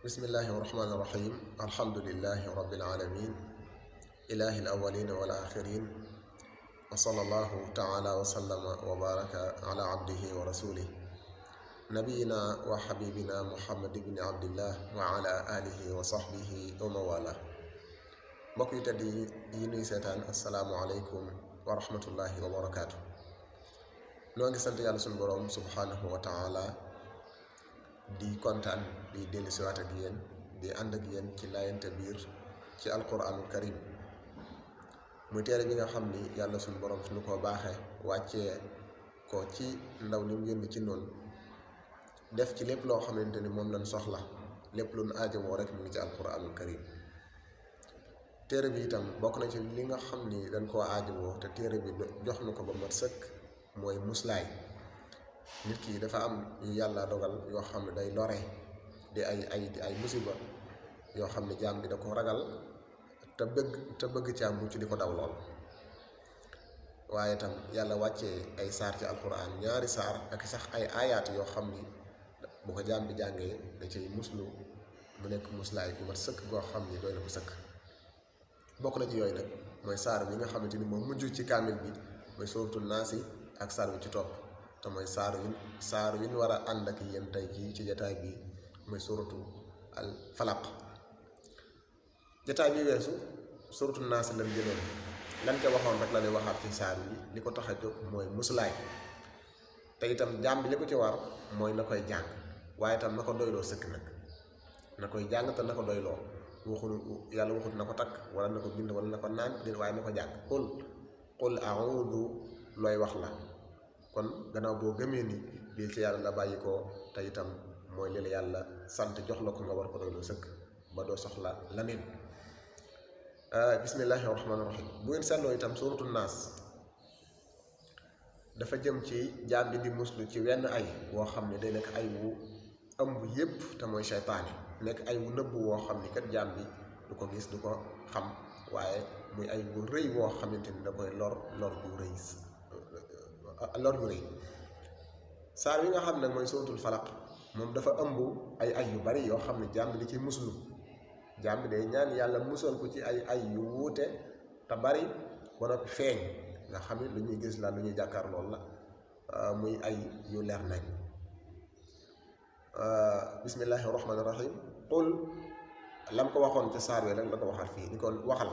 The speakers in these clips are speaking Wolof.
bismillahi rahmaani rahim alhamdulillahi rabbil alamin ilahi alawalin wal axirin wa sallallahu taala wa sallama wa baraka ala abdihi wa rasulih nabiyina wa habibina muhammad ibni abdillah wa ala alihi wa sahbihi wa mawala. mbokk yi tedd yi nuy seetaan assalaamu aleykum wa rahmatullahi wa barakaatu. noo ngi sant yàlla suñu boroom subhanahu wa taala di kontaan di dellusiwaat ak yéen di ànd ak yéen ci laayante biir ci alquranul karim muy téere bi nga xam ni yàlla suñu borom suñu ko baaxee wàccee ko ci ndaw li mu yónni ci noonu def ci lépp loo xamante ni moom lañ soxla lépp lu nu aajowoo rek mu ngi ci alquranul karim. téere bi itam bokk na ci li nga xam ni dañ koo aajowoo te téere bi jox na ko ba mat sëkk mooy muslaay. nit ki dafa am yu yàlla dogal yoo xam ne day lore di ay musiba yoo xam ne jaam bi da ko ragal te bëgg ci am mucc di ko daw lool. waaye itam yàlla wàccee ay saar ci alquran ñaari saar ak sax ay aayaat yoo xam ni bu ko jaam bi jàngee da cay muslu mu nekk muslaay bu mat sëkk goo xam ni doy na ko sëkk. bokk na ci yooyu nag mooy saar bi nga xamante ni moom mujj ci kaamil bi mooy suratul naasi ak saar bi ci topp te mooy saar wi ñu war a ànd ak yéen tey jii ci jataay bi mooy suratu al falaq. jataay bi weesu suratu naas lan jëloon lan ca waxoon rek la ne waxaat ci saar wi li ko tax a jóg mooy musulaay te itam jaam bi li ko ci war mooy na koy jàng waaye itam na ko doyloo sëkk nag na koy jàng te na ko doyloo waxul yàlla waxut na ko takk wala na ko bind wala na ko naan waaye na ko jàng qul a'uudu looy wax la. kon gannaaw boo gëmee ni lii ci yàlla la bàyyi ko te itam mooy li la yàlla sant jox la ko nga war ko doyloo sëkk ba doo soxla laneen. bismillahi rahmaani rahim bu ngeen seetloo itam suratu naas dafa jëm ci jaam bi di muslu ci wenn ay woo xam ne day nekk ay wu ëmb yépp te mooy seytaane nekk ay wu nëbb woo xam ni kat jaam bi du ko gis du ko xam waaye muy ay wu rëy woo xamante ni da koy lor ju rëy saar wi nga xam ne mooy suratul falaq moom dafa ëmb ay yu bari yoo xam ne jaam bi di ci muslu. jaam bi day ñaan yàlla musal ko ci ay yu wuute te bari ba noppi feeñ nga xam ne lu ñuy gis la lu ñuy jàkkaar lool la muy ay yu leer nañ. bismillahi rahmaani rahim qul lam ko waxoon ci saar wi rek la ko waxal fii ni kon waxal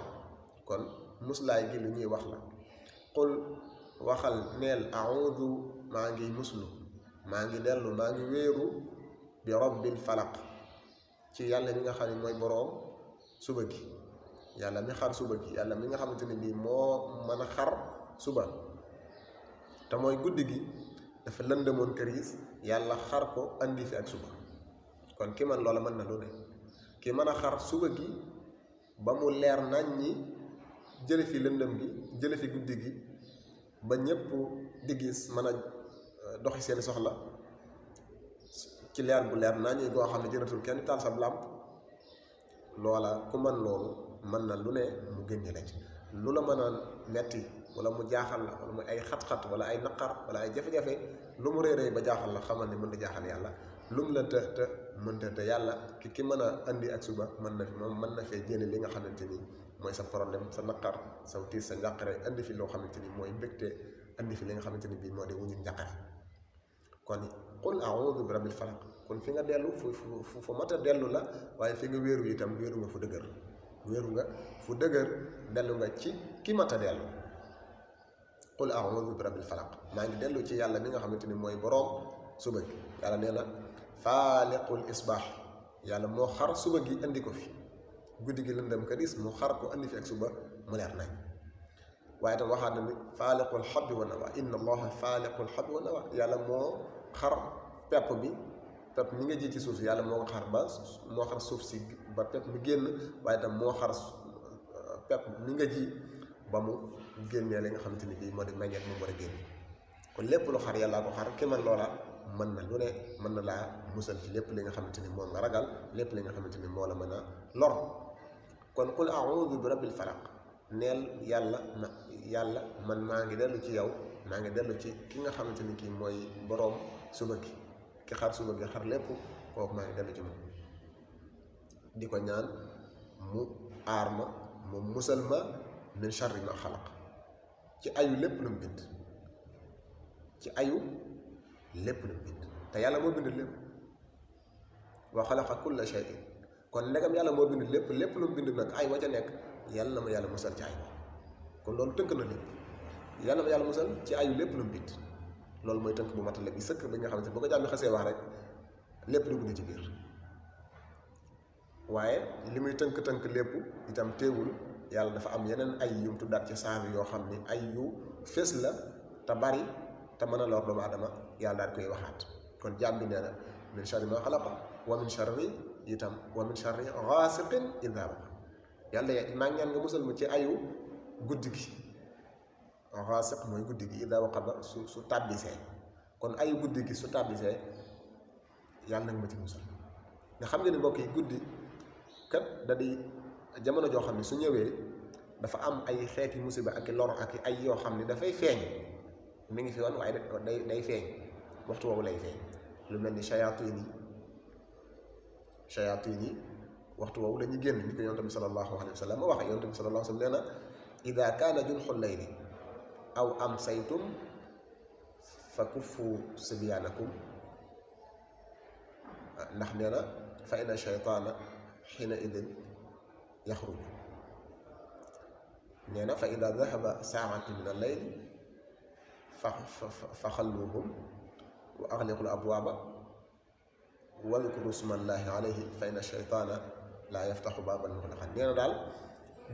kon muslaay gi lu ñuy wax la. qul waxal neel a'uudu maa ngi muslu maa ngi dellu maa ngi wéeru bi rabbil falaq ci yàlla mi nga xam ne mooy boroom suba gi yàlla mi xar suba gi yàlla mi nga xamante ne bii moo mën a xar suba te mooy guddi gi dafa lëndëmoon këriis yàlla xar ko andi fi ak suba kon ki man loola mën na lu ne ki mën a xar suba gi ba mu leer nañ ñi jële fi lëndëm gi jële fi guddi gi ba ñëpp di gis mën a doxi seen soxla ci leer gu leer naa ñuy goo xam ne jëratul kenn taal sab làmp loola ku mën loolu mën na lu ne mu génne la ci lu la mën a metti wala mu jaaxal la wala mu ay xat-xat wala ay naqar wala ay jafe-jafe lu mu réy réy ba jaaxal la xamal ni mën na jaaxal yàlla lu mu la të mënta te yàlla ki mën a andi ak suba mën na fee génne li nga xamante ni mooy sa problème sa naqar sa tiis sa njàqare andi fi loo xamante ni mooy mbégte andi fi li nga xamante ni bii moo di wuñu njàqare. kon qul a'uudu bi rabbil falaq kon fi nga dellu fu mat a dellu la waaye fi nga wéeru itam wéeru nga fu dëgër dellu nga ci ki mat a dellu. qul a'uudu bi rabbil falaq maa ngi dellu ci yàlla mi nga xamante ni mooy boroom suba gi yàlla nee na faaliqul isbaax yàlla moo xar suba gi andi ko fi guddi gi lëndëm këris mu xar ko andi fi ak suba mu leer nañ. waaye tam waxaat na ni faaliqul habbi wa nawa inna allaha faaliqul habbi wa nawa yàlla moo xar pepp mi nga ji ci suuf si yàlla moo ko xar moo xar suuf si ba pepp mi génn waaye tam moo xar pepp mi nga ji ba mu génnee li nga xamante ni bii moo di meññeet mu war a génn kon lépp lu xar yàllaa ko xar ki man loola mën na lu ne mën na laa musal ci lépp li nga xamante ni moom nga ragal lépp li nga xamante ni moo la mën a lor. kon qul a'uudu bi rabbil falaq neel yàlla man maa ngi dellu ci yow maa ngi dellu ci ki nga xamante ni kii mooy boroom suba gi ki xar suba gi xar lépp kooku maa ngi dellu ci moom. di ko ñaan mu aar ma mu musal ma min sharri ma xalaq ci ayu lépp lu mu bind ci ayu lépp lu mu bind te yàlla moo bind lépp wa xalaqa kulla shay'in kon ndegam yàlla moo bind lépp lépp lu mu bind nag ay wa ca nekk yàlla na ma yàlla musal ci ay kon loolu tënk na lépp yàlla na ma yàlla musal ci ayu lépp lu mu bind loolu mooy tënk bu matale bi sëkk bi nga xamante boo ko jàmm xasee wax rek lépp dugg na ci biir waaye li muy tënk-tënk lépp itam teewul yàlla dafa am yeneen ay yum tuddaat ci saar yoo xam ni ay yu fés la te bari te mën a lor doomu aadama yàlla daal koy waxaat kon jàmm bi nee na min sharri ma xalaqa wa min sharri itam wa min sharri gaasiqin idaa waqab yàlla maa ngi ñaan nga musal ma ci ayu guddi gi gaasiq mooy guddi gi idaa waqaba su tàbbisee kon ayu guddi gi su tàbbisee yàlla nag ma ci musal nga xam nga ni mbokk yi guddi kat da di jamono joo xam ne su ñëwee dafa am ay xeeti musiba ak i lor ak i ay yoo xam ne dafay feeñ mi ngi fi woon waaye day feeñ waxtu woowu lay feeñ lu mel ni shayatin yi waxtu woowu la ñuy génn ni ko yonent bi sallallahu alayhi wa sallam wax yonent bi sallallahu alayhi wa sallam nee na ida kaana junxul layli aw amsaytum fa kuffu sibyaanakum ndax nee na fa inna shaytaana xiina idin yaxruj nee na fa ida dahaba saatu min al-layl fa xalluhum wa axliqul abwaaba wadkuru smallahi alayhi fa inna shaytaana laa yaftaxu baaban muxlaqan nee na daal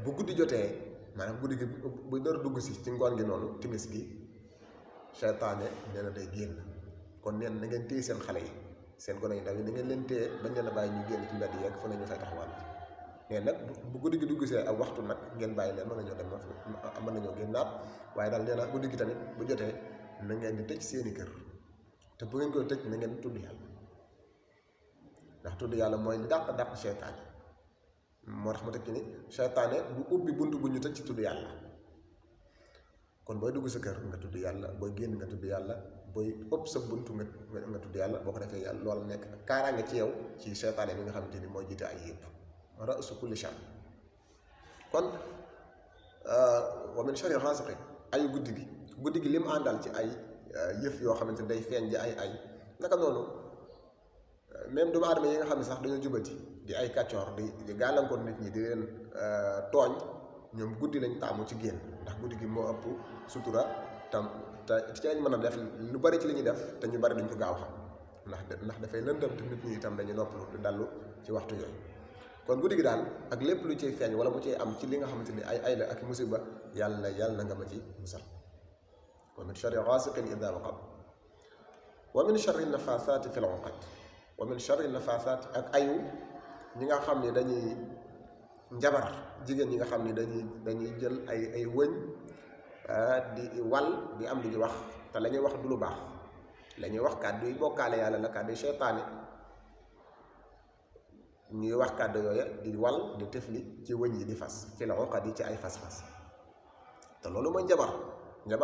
bu guddi jotee maanaam guddi gi bu dara dugg si ci ngoon gi noonu timis gi shaytaane nee na day génn kon neen na ngeen téye seen xale yi seen gone yu ndaw yi na ngeen leen téye bañ leen a bàyyi ñu génn ci mbedd yeeg fu ne ñu fay taxawal nee nag bu guddi gi dugg see ak waxtu nag ngeen bàyyi leen mën nañoo dem mën nañoo génnaat waaye daal nee na guddi gi tamit bu jotee na ngeen di tëj seeni kër te bu ngeen koy tëj na ngeen tudd yàlla ndax tudd yàlla mooy dàq seytaane moo tax ma tëj ci ni seytaane du ubbi bunt bu ñu tëj ci tudd yàlla kon booy dugg sa kër nga tudd yàlla booy génn nga tudd yàlla booy ëpp sa buntu nga tudd yàlla boo ko defee yàlla loolu nekk kaaraange ci yow ci seytaane bi nga xamante ni mooy jiite ay yëpp ra'su kulli shay kon wa min sharri ghasiqin ayu guddi gi lim àndal ci ay yëf yoo xamante ni day feeñ di ay naka noonu même doomu aadama yi nga xam ne sax dañoo jubati di ay kàccoor di gàllankoor nit ñi di leen tooñ ñoom guddi lañ taamu ci génn ndax guddi gi moo ëpp sutura tam te ci lañ mën a def lu bari ci li ñuy def te ñu bari duñ ko gaaw xam ndax dafay lëndëm te nit ñi itam dañu noppalu di dallu ci waxtu yooyu kon guddi gi daal ak lépp lu ciy feeñ wala mu ciy am ci li nga xamante ni ay la ak musiba yàlla na nga ma ci musal wa min sharri ghasiqin idha waqab wa min sharri nafasaati fil uqad wa min sharri nafasaati ak ayu ñi nga xam ne dañuy njabar jigéen ñi nga xam ne dañuy jël ay wëñ di wal di am lu ñuy wax te la ñuy wax du lu baax la ñuy wax kàddu yi bokkaale yàlla la kàddu yi seytaane ñuy wax kàddu yooya di wal di tefli ci wëñ yi di fas fil uqad yi ci ay fas-fas te loolu mooy njabar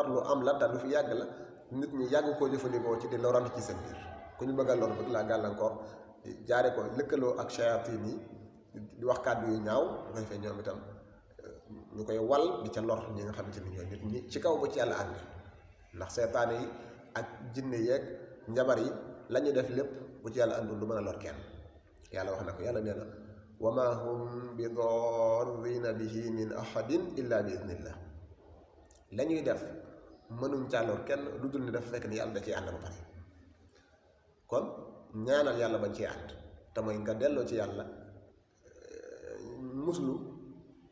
lu am la te lu fi yàgg la nit ñi yàgg koo jëfandikoo ci di lorante ci seen biir ku ñu bëgg a lor bëgg laa gàllankoor jaare ko lëkkaloo ak shayatin yi di wax kàddu yu ñaaw bu ko defee ñoom itam ñu koy wal di ca lor ñi nga xamante ni ñooy nit ñi ci kaw ba ci yàlla ànd ndax seetaane yi ak jinne yeeg njabar yi la ñuy def lépp bu ci yàlla àndul lu mën a lor kenn yàlla wax na ko yàlla nee na wa ma hum bi darrina bihi min ahadin illa bi idnillah la ñuy def mënuñ caa lor kenn lu dul ni dafa fekk ni yàlla da ciy ànd ba pare kon ñaanal yàlla bañ ciy ànd te mooy nga delloo ci yàlla muslu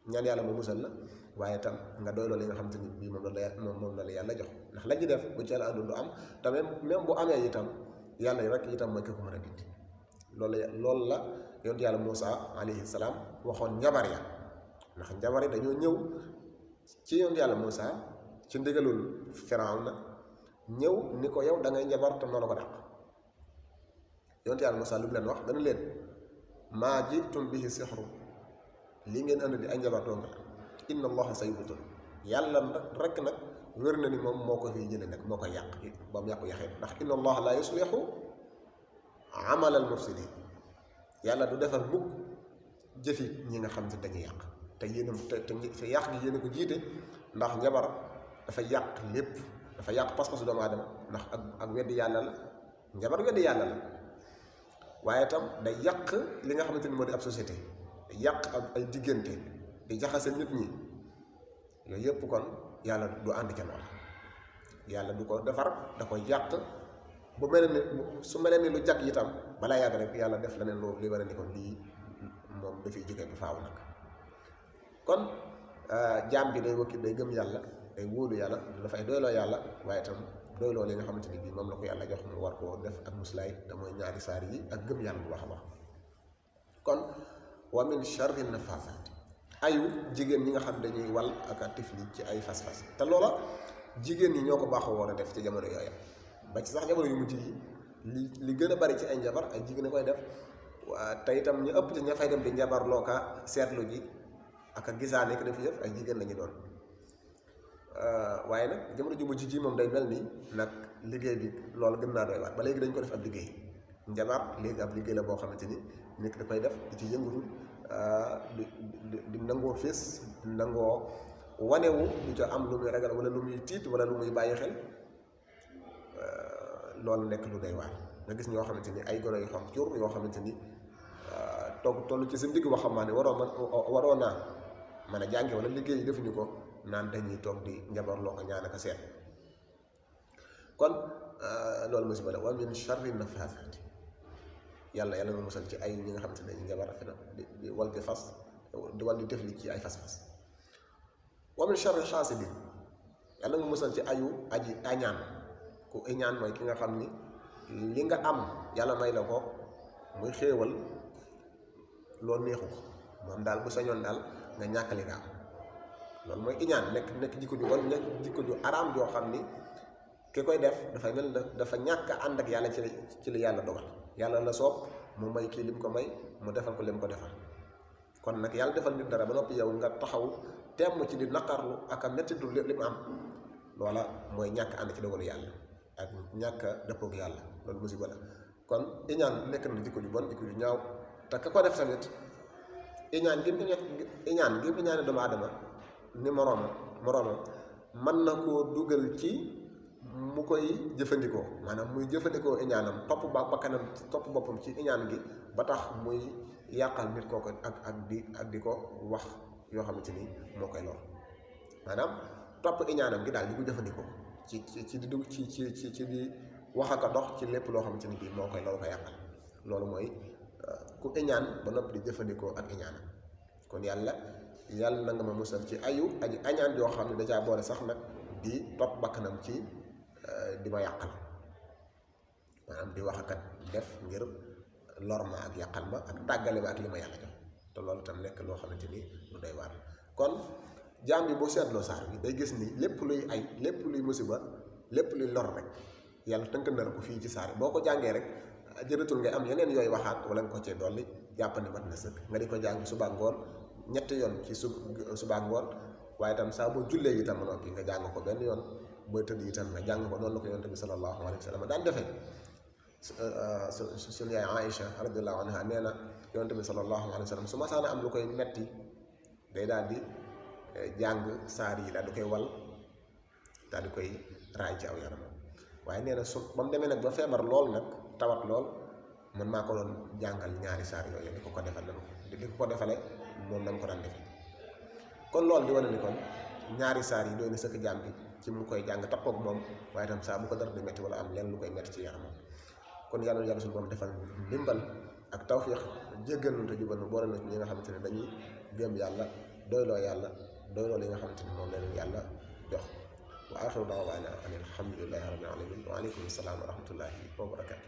ñaan yàlla mu musal la waaye tam nga doy loolu li nga xam te ni bii moom la yàlla jox ndax la ñuy def bu ci yàlla àndul du am te même bu amee itam yàlla rek itam mooy ki ko mën a dindi loolu la yonent yàlla Muusa alayhi salaam waxoon njabar ya ndax njabar yi dañoo ñëw ci yonent yàlla Muusa ci ndigalul Firawna ñëw ni ko yow da ngay njabar te noonu ko dàq yonent yàlla Muusa lu mu leen wax dana leen maa jitum bihi sixru lii ngeen andi di ay njabar dong la inna allaha sayubtul yàlla rek nag wér na ni moom moo ko fiy jële nag moo koy yàq ba mu yàqu-yaxee ndax inna allaha la yuslihu amal al mufsidin yàlla du defar mukk jëfi ñi nga xam ne dañuy yàq te yéen te yàq gi yéen a ko jiite ndax njabar dafa yàq lépp dafa yàq pas-pasu doomu aadama ndax ak weddi yàlla la njabar weddi yàlla la waaye tam day yàq li nga xamante ni moo di ab société day yàq ak ay diggante di jaxase nit ñi yooyu yëpp kon yàlla du ànd ca lool yàlla du ko defar da koy yàq bu mel ni su mel ni lu jag itam balaa yàgg rek yàlla def leneen loolu li war a ni kon lii moom dafay jógee ba faaw nag kon jaam bi day wakki day gëm yàlla day wóolu yàlla dafay doyloo yàlla waaye itam doyloo li nga xamante ni bii moom la ko yàlla jox mu war koo def ak muslaay te mooy ñaari saar yi ak gëm yàlla bu baax a baax kon wa min sharri nafasaati ayu jigéen ñi nga xam dañuy wal ak a tifli ci ay fas-fas te loola jigéen ñi ñoo ko baaxoo woon a def ci jamono yooya ba ci sax jamono yu mujj yi li gën a bari ci ay njabar ay jigéen a koy def waa te itam ñu ëpp ci ña fay dem di njabar looka seetlu ji ak a gisaane ko def yëpp ay jigéen lañu doon waaye nag jamono ju mujj ji moom day mel ni nag liggéey bi loolu gën naa doy waar ba léegi dañ ko def ab liggéey njabar léegi ab liggéey la boo xamante ni nit da koy def di ci yëngatu di nangoo fés di nangoo wanewu du ca am lu muy ragal wala lu muy tiit wala lu muy bàyyi xel loolu nekk lu doy waar nga gis ñoo xamante ni ay gone yu xam cur yoo xamante ni toll ci sa ndigg waxambaane waroo naa mën a jànge wala liggéey yi defuñu ko naan dañuy toog di njabar loo ko ñaan ak a seet kon loolu musiba la wa min sharri nafasaati yàlla nga musal ci ay ñi nga xamante ne dañuy njabar fi na di wal di fas di wal di defli ci ay fas-fas wa min sharri xaasidin yàlla nga musal ci ayu aji añaan ku iñaan mooy ki nga xam ni li nga am yàlla may la ko muy xéewal loolu neexu ko moom daal bu sañoon daal nga ñàkk li nga am loolu mooy iñaan nekk jikko ju bon nekk jikko ju araam joo xam ni ki koy def dafay mel dafa ñàkk ànd ak yàlla ci li yàlla dogal yàlla la soob mu may kii lim ko may mu defal ko lim ko defal kon nag yàlla defal nit dara ba noppi yow nga taxaw temm ci di naqarlu ak a mettitu li mu am loola mooy ñàkk ànd ci dogalu yàlla ak ñàkk a dëppoog yàlla loolu musiba la kon iñaan nekk na jikko ju bon jikko ju ñaaw te ka ko def tamit iñaan gi mu iñaane doomu aadama ni moroomam mën na koo dugal ci mu koy jëfandikoo maanaam muy jëfandikoo iñaanam topp bakkanam topp boppam ci iñaan gi ba tax muy yàqal nit kooku ak di ko wax yoo xamante ni moo koy lool maanaam topp iñaanam gi daal di ko jëfandikoo ci di dugg ci di wax ak a dox ci lépp loo xamante ni bii moo koy loolu ko yàqal loolu mooy ku iñaan ba noppi di jëfandikoo ak iñaanam kon yàlla na nga ma musal ci ayu aji añaan yoo xam ne dajaa boole sax nag di topp bakkanam ci di ma yàqal maanaam di wax akat def ngir lor ma ak yàqal ma ak tàggale ma ak li ma yàlla jox te loolu tam nekk loo xamante ni lu doy waar kon jaam bi boo seetloo saar bi day gis ni lépp luy ay lépp luy musiba lépp luy lor rek yàlla tënk na la ko fii ci saar bi boo ko jàngee rek jërëtul ngay am yeneen yooyu waxaat wala nga ko cee dolli jàpp ne mat na sëkk nga di ko jàng suba ngoon ñetti yoon ci suba ngoon waaye itam saa boo jullee itam ba noppi nga jàng ko benn yoon booy tëdd itam nga jàng ko noonu la ko yonent bi sallallahu alayhi wa sallam daan defee suñu yaay Aïcha radiyallahu anha nee na yonent bi sallallahu alayhi wa sallam su ma saana am lu koy metti day daal di jàng saar yi daal di koy wal daal di koy raay ci aw yaramam waaye nee na su ba mu demee nag ba feebar lool nag tawat lool man maa ko doon jàngal ñaari saar yooyu di ko defal di ko defale moom na mu ko daan defee kon loolu di wane ni kon ñaari saar yi doy na sëkk jaam bi ci mu koy jàng tappoog moom waaye tam saa bu ko dara di metti wala am leen lu koy metti ci yaramam kon yàlla suñu borom defal ndimbal ak tawfiix jéggal nu te jubal nu boole na ci ñi nga xamante ne dañuy gëm yàlla doyloo li nga xamante ne moom la leen yàlla jox wa axiru daawaana an alhamdulillahi rabbil alamin wa aleykum salaam wa rahmatullahi wa barakatu